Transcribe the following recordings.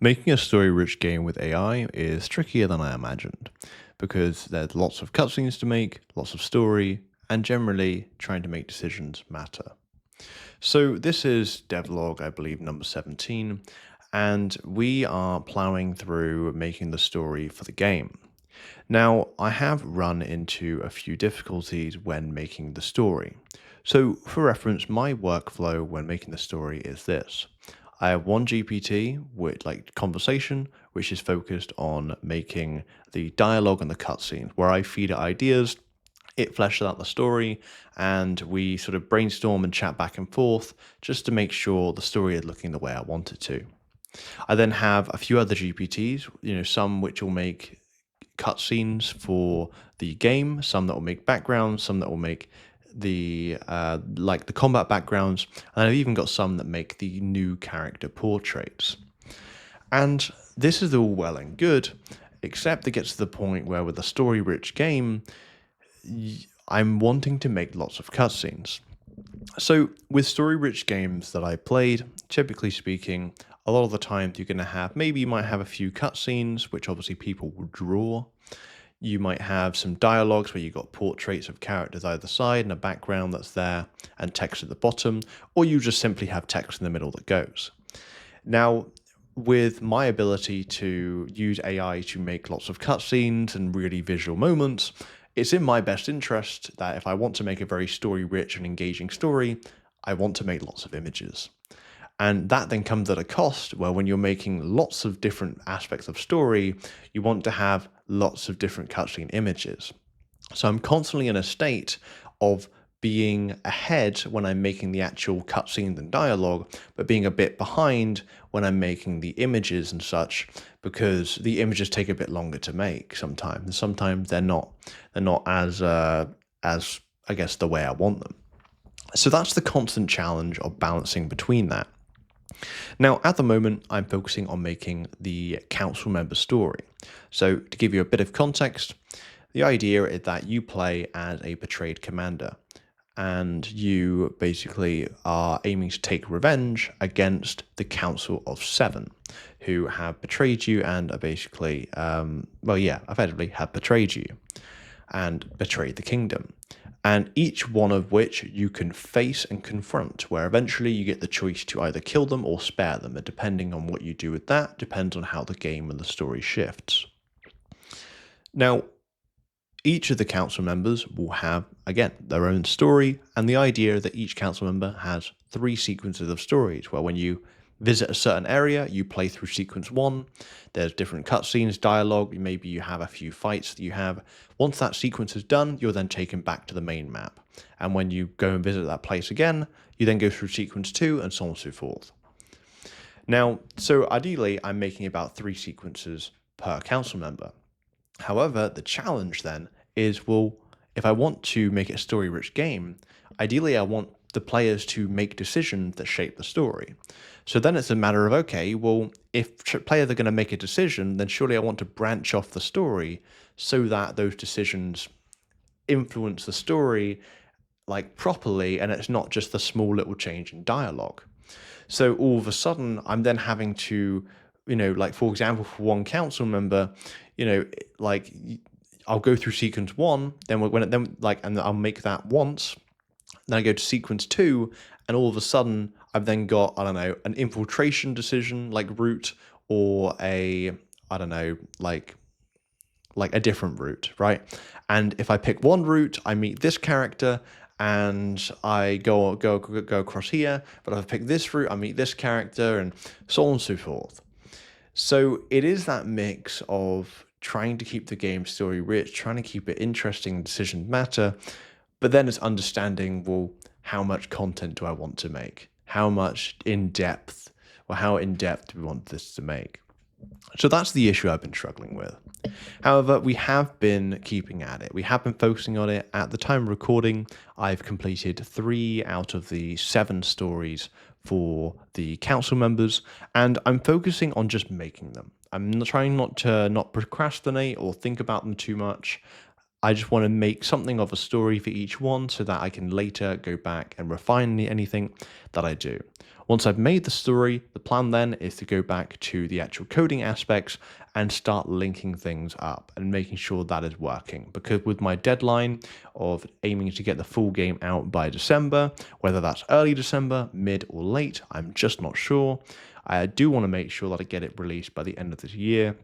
Making a story-rich game with AI is trickier than I imagined, because there's lots of cutscenes to make, lots of story, and generally trying to make decisions matter. So this is Devlog, I believe, number 17, and we are plowing through making the story for the game. Now, I have run into a few difficulties when making the story. So, for reference, my workflow when making the story is this. I have one GPT with like conversation, which is focused on making the dialogue and the cutscenes, where I feed it ideas, it fleshes out the story, and we sort of brainstorm and chat back and forth just to make sure the story is looking the way I want it to. I then have a few other GPTs, some which will make cutscenes for the game, some that will make backgrounds, some that will make the combat backgrounds, and I've even got some that make the new character portraits. And this is all well and good, except it gets to the point where with a story-rich game, I'm wanting to make lots of cutscenes. So with story-rich games that I played, typically speaking, a lot of the time you're going to have, maybe you might have a few cutscenes, which obviously people will draw. You might have some dialogues where you've got portraits of characters either side and a background that's there and text at the bottom, or you just simply have text in the middle that goes. Now, with my ability to use AI to make lots of cutscenes and really visual moments, it's in my best interest that if I want to make a very story-rich and engaging story, I want to make lots of images. And that then comes at a cost where when you're making lots of different aspects of story, you want to have lots of different cutscene images. So I'm constantly in a state of being ahead when I'm making the actual cutscenes and dialogue, but being a bit behind when I'm making the images and such, because the images take a bit longer to make sometimes. And sometimes they're not as I guess the way I want them. So that's the constant challenge of balancing between that. Now, at the moment, I'm focusing on making the council member story. So, to give you a bit of context, the idea is that you play as a betrayed commander, and you basically are aiming to take revenge against the Council of Seven, who have betrayed you and are basically, effectively have betrayed you and betrayed the kingdom, and each one of which you can face and confront, where eventually you get the choice to either kill them or spare them, and depending on what you do with that depends on how the game and the story shifts. Now, each of the council members will have, again, their own story, and the idea that each council member has 3 sequences of stories, where when you visit a certain area, you play through sequence 1, there's different cutscenes, dialogue, maybe you have a few fights that you have. Once that sequence is done, you're then taken back to the main map. And when you go and visit that place again, you then go through sequence 2 and so on and so forth. Now, so ideally, I'm making about 3 sequences per council member. However, the challenge then is, well, if I want to make it a story-rich game, ideally I want the players to make decisions that shape the story. So then it's a matter of, okay, well, if players are going to make a decision, then surely I want to branch off the story so that those decisions influence the story like properly, and it's not just the small little change in dialogue. So all of a sudden, I'm then having to, like for example, for one council member, like I'll go through sequence 1, and I'll make that once. Then I go to sequence 2, and all of a sudden I've then got, I don't know, an infiltration decision like route, or like a different route, right? And if I pick one route, I meet this character and I go across here. But if I pick this route, I meet this character, and so on and so forth. So it is that mix of trying to keep the game story rich, trying to keep it interesting, decisions matter, but then it's understanding, well, how much content do I want to make? How much in-depth, or how in-depth do we want this to make? So that's the issue I've been struggling with. However, we have been keeping at it. We have been focusing on it. At the time of recording, I've completed 3 out of the 7 stories for the council members, and I'm focusing on just making them. I'm trying not to procrastinate or think about them too much. I just want to make something of a story for each one so that I can later go back and refine anything that I do. Once I've made the story, the plan then is to go back to the actual coding aspects and start linking things up and making sure that is working. Because with my deadline of aiming to get the full game out by December, whether that's early December, mid, or late, I'm just not sure. I do want to make sure that I get it released by the end of this year.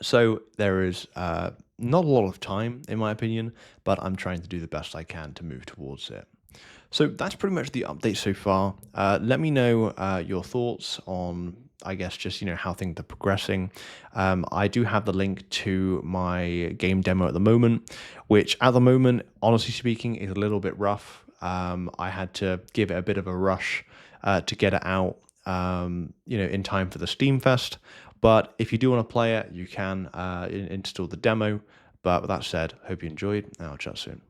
So there is not a lot of time, in my opinion, but I'm trying to do the best I can to move towards it. So that's pretty much the update so far. Let me know your thoughts on, I guess, just how things are progressing. I do have the link to my game demo at the moment, which at the moment, honestly speaking, is a little bit rough. I had to give it a bit of a rush to get it out, in time for the Steam Fest. But if you do want to play it, you can install the demo. But with that said, hope you enjoyed, and I'll chat soon.